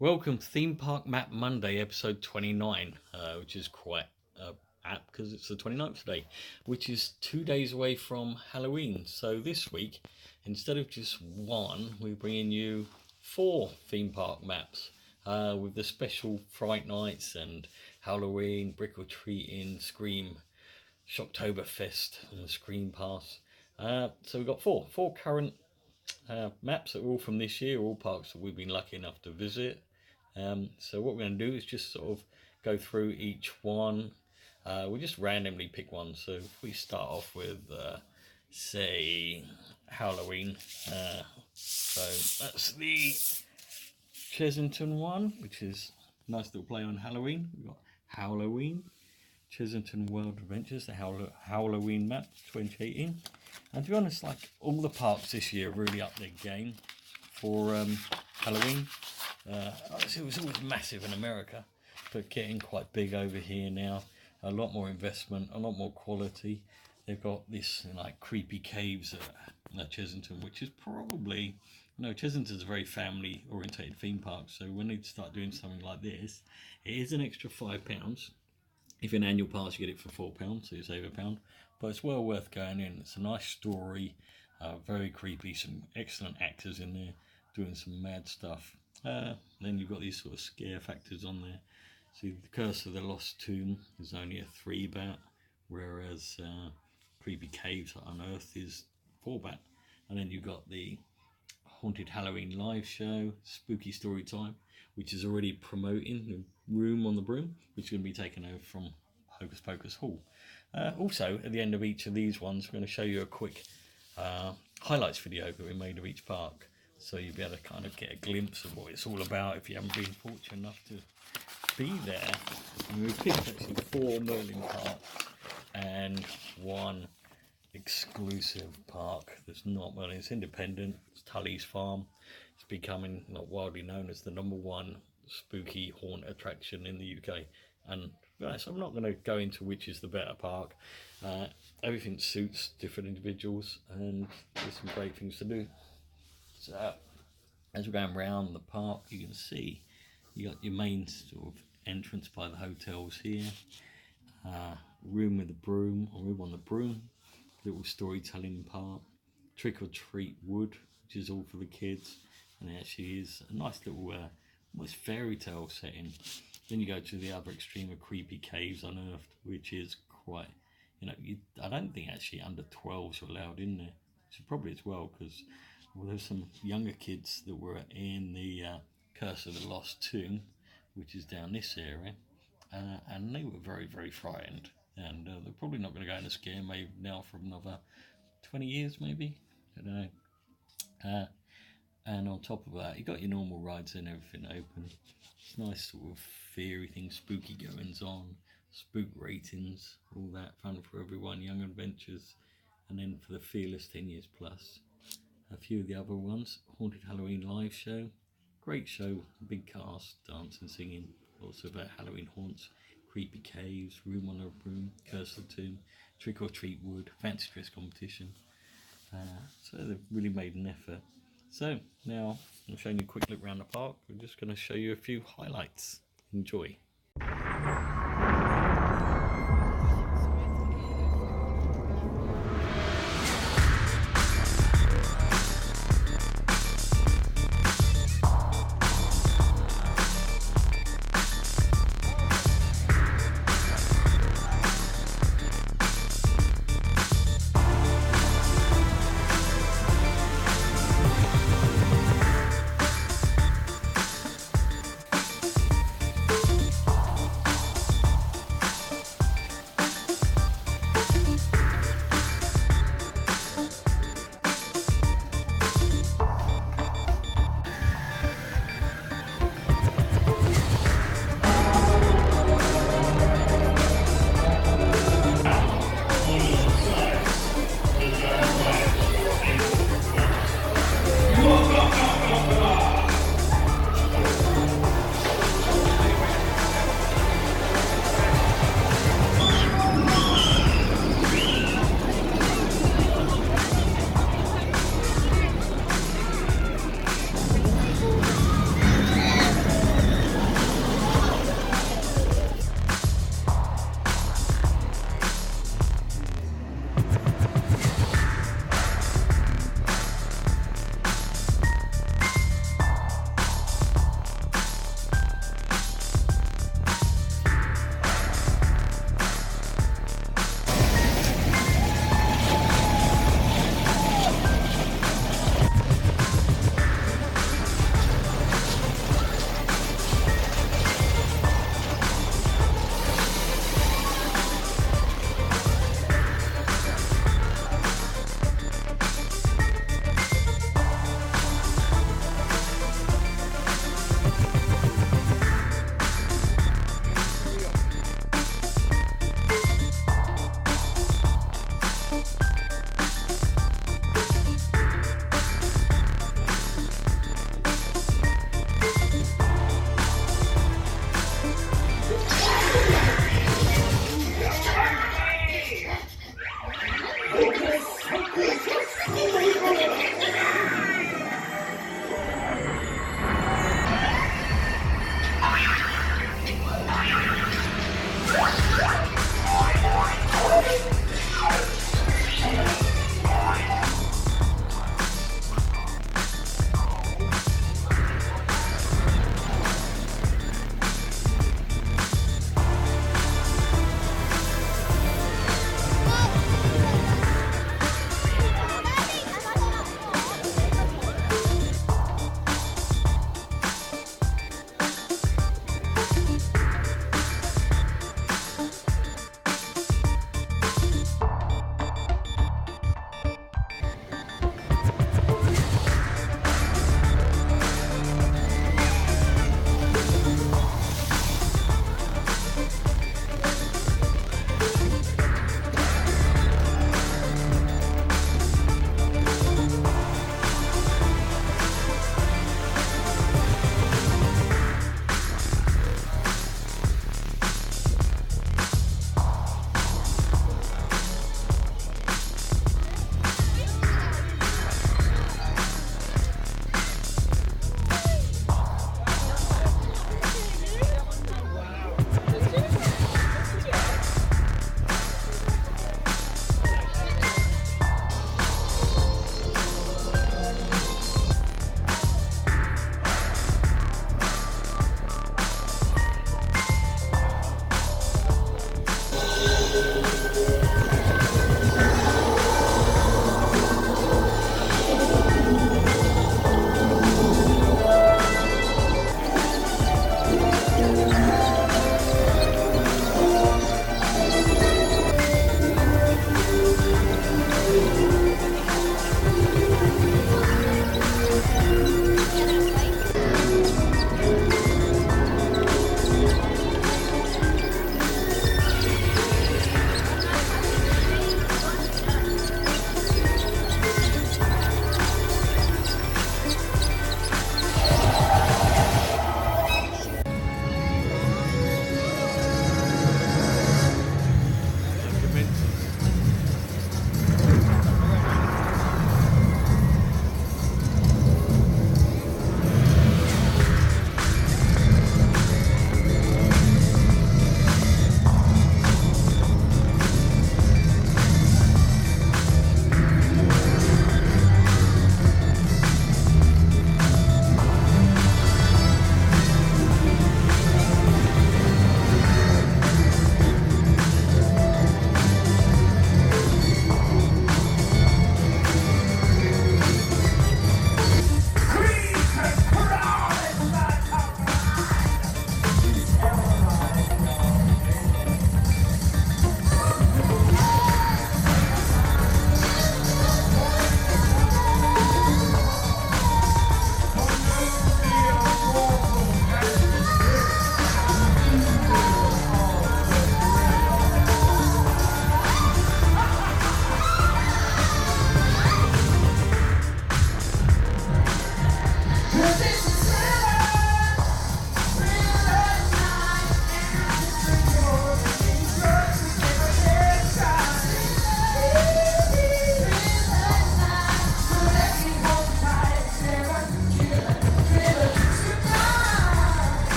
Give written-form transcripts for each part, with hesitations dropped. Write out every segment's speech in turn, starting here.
Welcome to Theme Park Map Monday, episode 29, which is quite apt because it's the 29th today, which is 2 days away from Halloween. So this week, instead of just one, we're bringing you 4 theme park maps with the special Fright Nights and Halloween, Brick or Treat, Scream, shocktoberfest and the Scream Pass. So we've got four current maps that are all from this year, all parks that we've been lucky enough to visit. So what we're going to do is just sort of go through each one. We'll just randomly pick one. So if we start off with, say, Halloween. So that's the Chessington one, which is a nice little play on Halloween. We've got Howloween, Chessington World of Adventures, the Howloween map 2018. And to be honest, like all the parks this year really upped their game for Halloween. It was always massive in America, but getting quite big over here now. A lot more investment, a lot more quality. They've got this like creepy caves at Chessington, which is probably, Chessington's a very family orientated theme park. So when they start doing something like this, it is an extra £5. If you're an annual pass, you get it for £4, so you save £1. But it's well worth going in. It's a nice story, very creepy, some excellent actors in there doing some mad stuff. Then you've got these sort of scare factors on there. See, the Curse of the Lost Tomb is only a 3-bat, whereas Creepy Caves Unearthed is 4-bat. And then you've got the Haunted Halloween live show, Spooky Story Time, which is already promoting the Room on the Broom, which is going to be taken over from Hocus Pocus Hall. Also, at the end of each of these ones, we're going to show you a quick highlights video that we made of each park. So you'll be able to kind of get a glimpse of what it's all about if you haven't been fortunate enough to be there. And we've picked actually 4 Merlin parks and 1 exclusive park that's not Merlin. It's independent. It's Tulleys Farm. It's becoming not widely known as the #1 spooky haunt attraction in the UK. And so I'm not going to go into which is the better park. Everything suits different individuals, and there's some great things to do. So as we're going around the park, you can see you got your main sort of entrance by the hotels here. Room with the Broom, or Room on the Broom, little storytelling part. Trick or Treat Wood, which is all for the kids, and it actually is a nice little almost fairy tale setting. Then you go to the other extreme of Creepy Caves Unearthed, which is quite, I don't think actually under 12s are allowed in there. So probably as well, because there's some younger kids that were in the Curse of the Lost Tomb, which is down this area, and they were very, very frightened. And they're probably not going to go in a scare maybe now for another 20 years, maybe. I don't know. And on top of that, you got your normal rides and everything open. It's nice sort of fairy things, spooky goings on, spook ratings, all that fun for everyone, young adventures. And then for the fearless 10 years plus, a few of the other ones. Haunted Halloween live show, great show, big cast, dancing, singing, also about Halloween haunts. Creepy Caves, Room on a Broom, Curse of the Tomb, Trick or Treat Wood, fancy dress competition. So they've really made an effort. So now I'm showing you a quick look around the park. We're just going to show you a few highlights. Enjoy.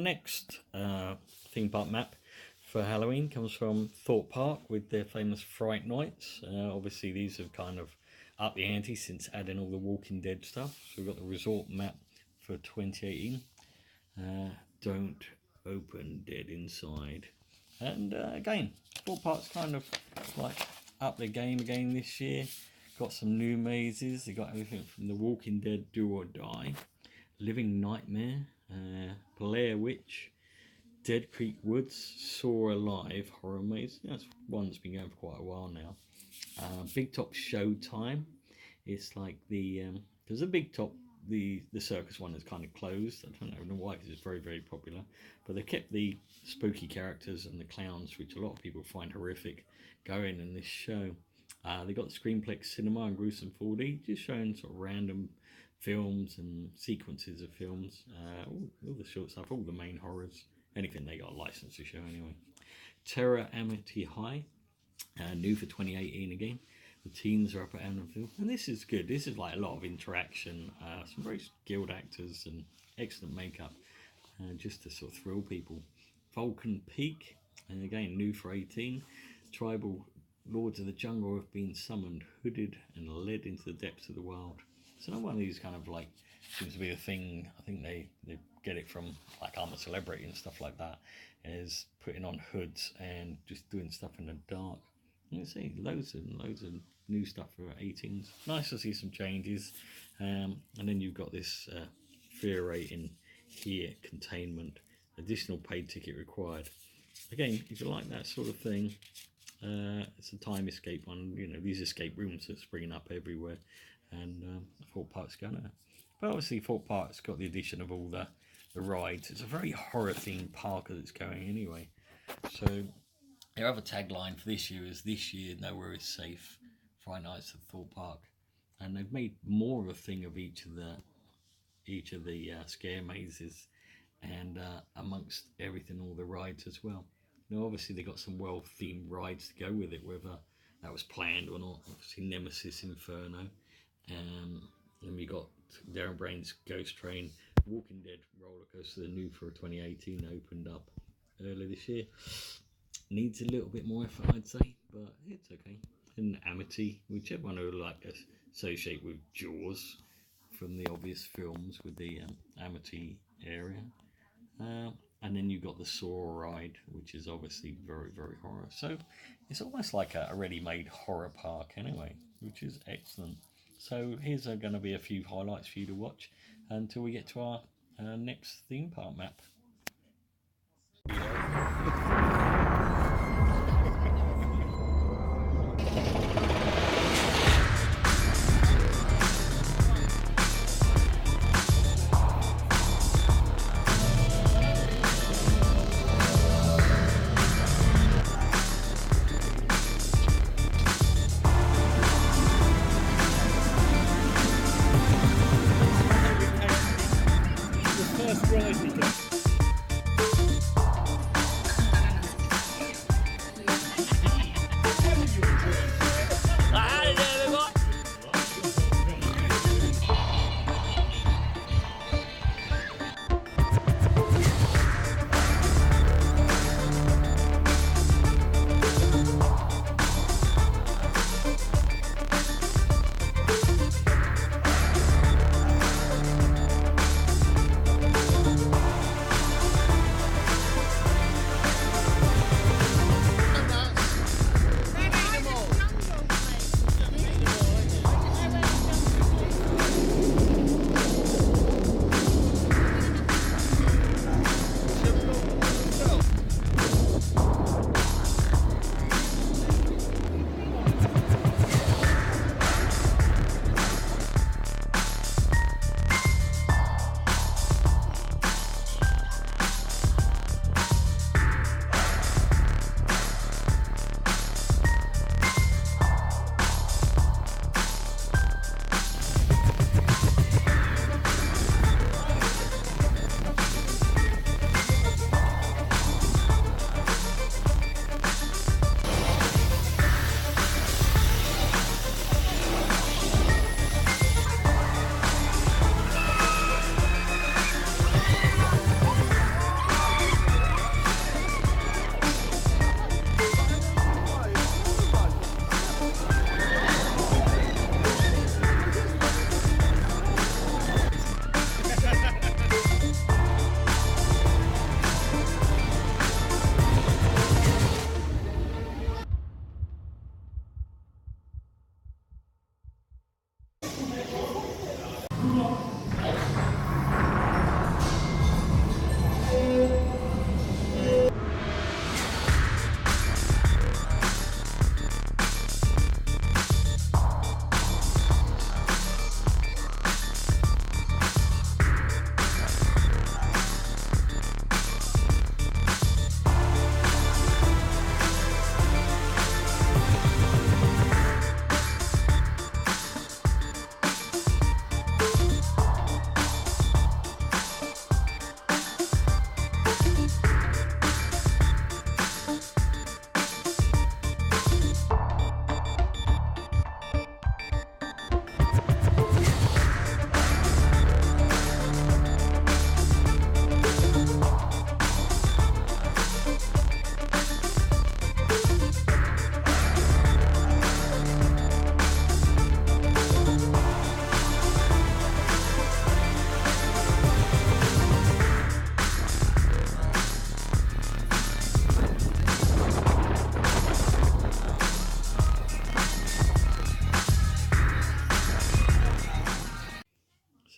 next theme park map for Halloween comes from Thorpe Park with their famous Fright Nights. Obviously these have kind of upped the ante since adding all the Walking Dead stuff. So we've got the resort map for 2018. Don't open dead inside. And again, Thorpe Park's kind of like up their game again this year. Got some new mazes. They got everything from the Walking Dead Do or Die, Living Nightmare, Blair Witch, Dead Creek Woods, Saw Alive horror maze. That's one that's been going for quite a while now. Big Top Showtime. It's like the because the Big Top, the circus one is kind of closed. I don't know why, because it's very, very popular. But they kept the spooky characters and the clowns, which a lot of people find horrific, going in this show. They got the Screenplex Cinema and Gruesome 4D, just showing sort of random films and sequences of films. All the short stuff, all the main horrors, anything they got a license to show anyway. Terror Amity High, new for 2018 again. The teens are up at Annanville, and this is good. This is like a lot of interaction, some very skilled actors and excellent makeup, just to sort of thrill people. Vulcan Peak, and again new for 18. Tribal Lords of the Jungle have been summoned, hooded and led into the depths of the wild. So not one of these kind of like, seems to be a thing, I think they get it from like I'm a Celebrity and stuff like that, is putting on hoods and just doing stuff in the dark. You see loads of new stuff for 18s. Nice to see some changes. And then you've got this fear rating here, containment, additional paid ticket required. Again, if you like that sort of thing, it's a time escape one. You know, these escape rooms are springing up everywhere, and Thorpe Park's going to. But obviously Thorpe Park's got the addition of all the rides. It's a very horror themed park as it's going anyway. So their other tagline for this year is "This year, nowhere is safe." Fright Nights at Thorpe Park, and they've made more of a thing of each of the scare mazes, and amongst everything, all the rides as well. Now, obviously, they got some well-themed rides to go with it, whether that was planned or not. Obviously, Nemesis Inferno, and then we got Darren Brain's Ghost Train, Walking Dead roller coaster, the new for 2018, opened up earlier this year. Needs a little bit more effort, I'd say, but it's okay. And Amity, whichever one I would like to associate with Jaws from the obvious films with the Amity area. And then you've got the Saw ride, which is obviously very, very horror. So it's almost like a ready-made horror park anyway, which is excellent. So here's going to be a few highlights for you to watch until we get to our next theme park map. First ride we got.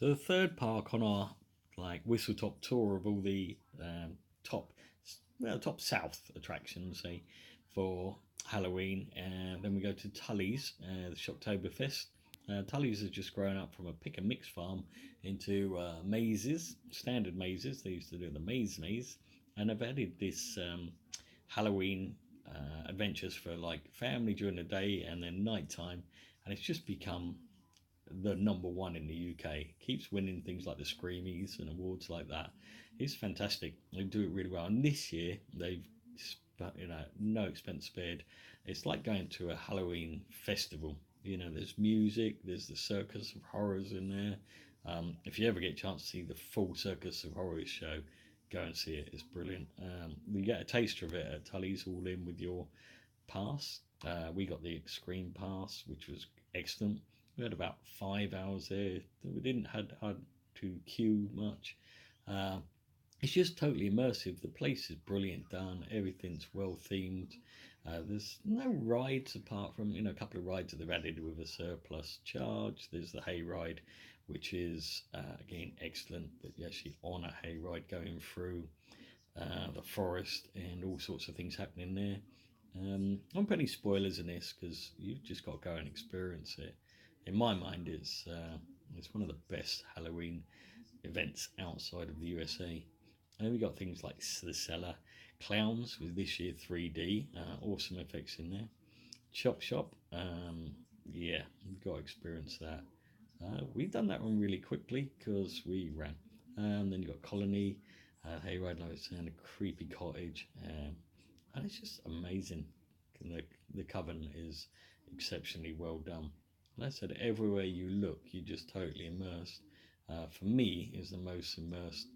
So the third park on our whistle top tour of all the top south attractions, say, for Halloween, and then we go to Tulleys, the Shocktoberfest. Tulleys has just grown up from a pick and mix farm into mazes, standard mazes. They used to do the maze, and they've added this Halloween adventures for family during the day and then nighttime, and it's just become the #1 in the UK. Keeps winning things like the Screamies and awards like that. It's fantastic. They do it really well, and this year they've no expense spared. It's like going to a Halloween festival. There's music, there's the Circus of Horrors in there. If you ever get a chance to see the full Circus of Horrors show, go and see it. It's brilliant. You get a taster of it at Tulleys, all in with your pass. We got the Scream Pass, which was excellent. We had about 5 hours there. We didn't had to queue much. It's just totally immersive. The place is brilliant done. Everything's well themed. There's no rides apart from a couple of rides that they've added with a surplus charge. There's the hay ride, which is again excellent. That you actually on a hay ride going through the forest and all sorts of things happening there. I won't put any spoilers in this because you've just got to go and experience it. In my mind, it's one of the best Halloween events outside of the USA. And we got things like the Cellar, Clowns with this year 3D, awesome effects in there. Chop Shop, yeah, you've got to experience that. We've done that one really quickly because we ran. Then you got Colony, Hayride, like I was saying, a creepy cottage, and it's just amazing. The Coven is exceptionally well done. Like I said, everywhere you look, you're just totally immersed. For me, is the most immersed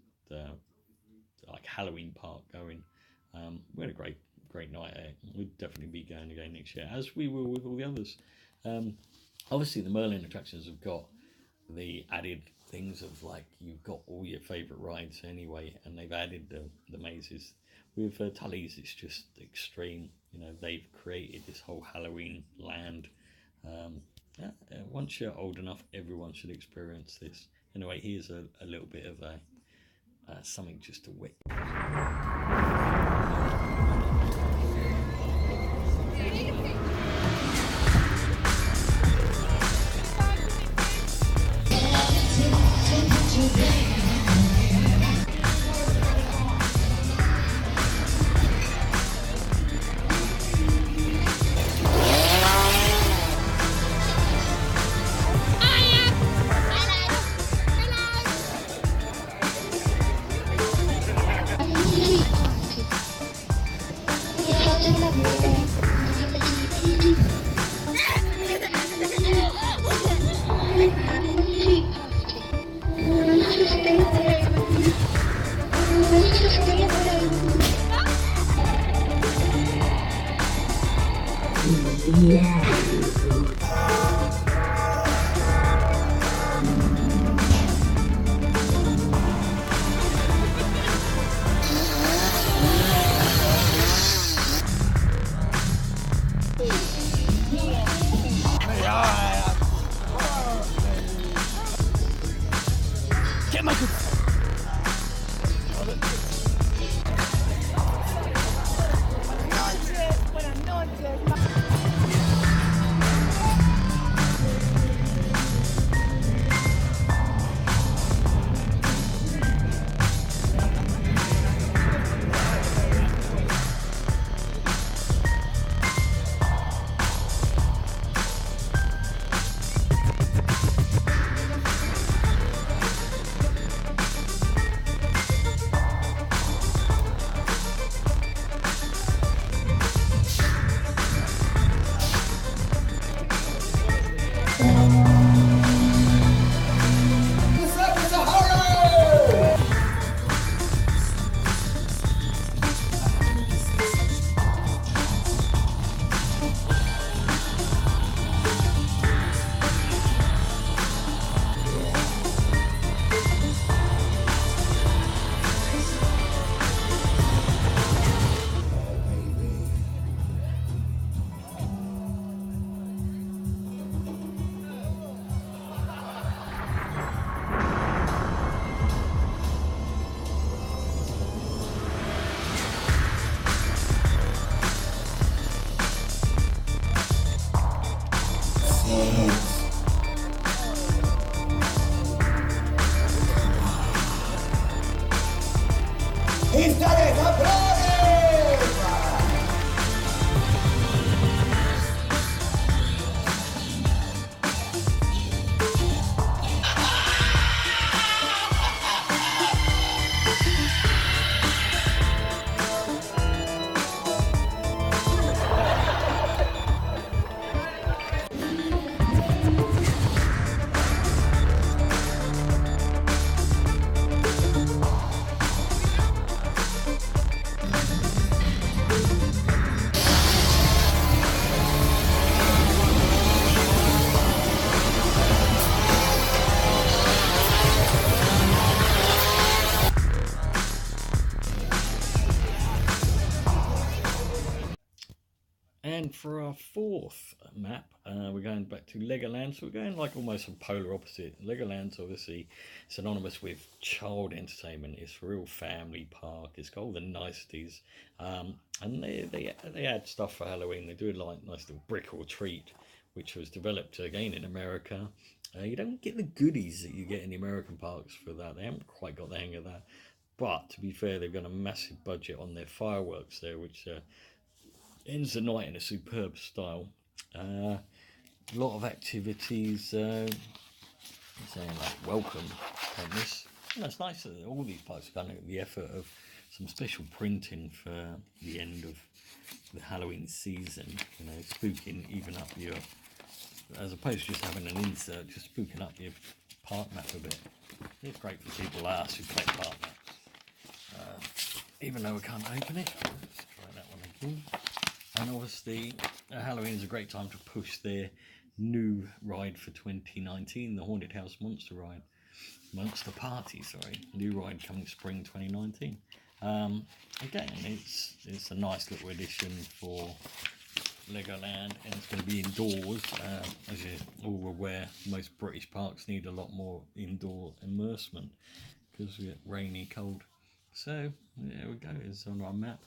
Halloween park going. We had a great night at it. We'd definitely be going again next year, as we will with all the others. Obviously, the Merlin attractions have got the added things of you've got all your favourite rides anyway, and they've added the mazes. With Tulleys, it's just extreme. They've created this whole Halloween land. Once you're old enough, everyone should experience this. Anyway, here's a little bit of something just to wit. Buenas noches. And for our fourth map, we're going back to Legoland. So we're going like almost a polar opposite. Legoland's obviously synonymous with child entertainment. It's a real family park. It's got all the niceties, and they add stuff for Halloween. They do a like nice little brick or treat, which was developed again in America. You don't get the goodies that you get in the American parks for that. They haven't quite got the hang of that. But to be fair, they've got a massive budget on their fireworks there, which ends the night in a superb style. A lot of activities, saying like welcome on this. And it's nice that all these parks are going to the effort of some special printing for the end of the Halloween season. You know, spooking even up your, as opposed to just having an insert, just spooking up your park map a bit. It's great for people like us who play park maps. Even though we can't open it, let's try that one again. And obviously, Halloween is a great time to push their new ride for 2019, the Haunted House Monster Ride. Monster Party, sorry. New ride coming spring 2019. Again, it's a nice little addition for Legoland, and it's going to be indoors. As you're all aware, most British parks need a lot more indoor immersement because we get rainy, cold. So, there we go, it's on our map.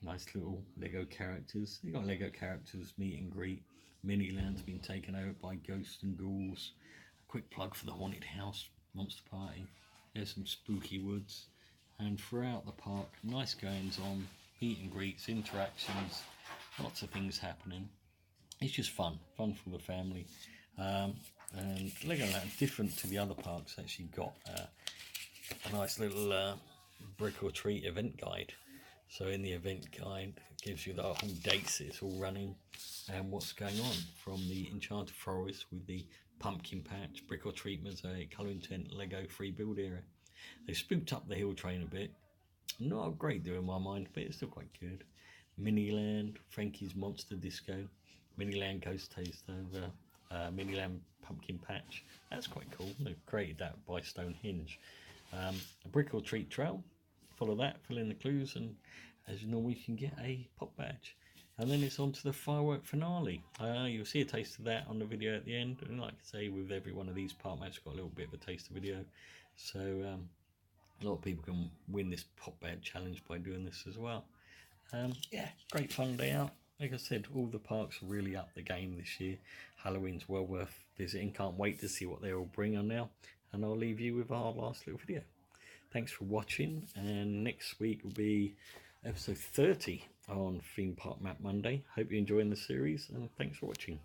Nice little Lego characters. They got Lego characters meet and greet. Miniland's been taken over by ghosts and ghouls. A quick plug for the Haunted House Monster Party. There's some spooky woods. And throughout the park, nice goings on, meet and greets, interactions, lots of things happening. It's just fun for the family. And Legoland, different to the other parks, actually got a nice little brick or treat event guide. So in the event guide, it gives you the whole dates it's all running and what's going on, from the Enchanted Forest with the pumpkin patch, brick or treat mosaic, colour intent, Lego free build area. They've spooked up the hill train a bit. Not a great deal in my mind, but it's still quite good. Miniland, Frankie's Monster Disco, Miniland Ghost Tasteover, Miniland Pumpkin Patch. That's quite cool. They've created that by Stonehenge. A brick or treat trail. Follow that, fill in the clues, and as you know, we can get a pop badge. And then it's on to the firework finale. You'll see a taste of that on the video at the end. And like I say, with every one of these park maps, got a little bit of a taster video. So a lot of people can win this pop bad challenge by doing this as well. Yeah, great fun day out. Like I said, all the parks really up the game this year. Halloween's well worth visiting. Can't wait to see what they all bring on now. And I'll leave you with our last little video. Thanks for watching, and next week will be episode 30 on Theme Park Map Monday. Hope you're enjoying the series, and thanks for watching.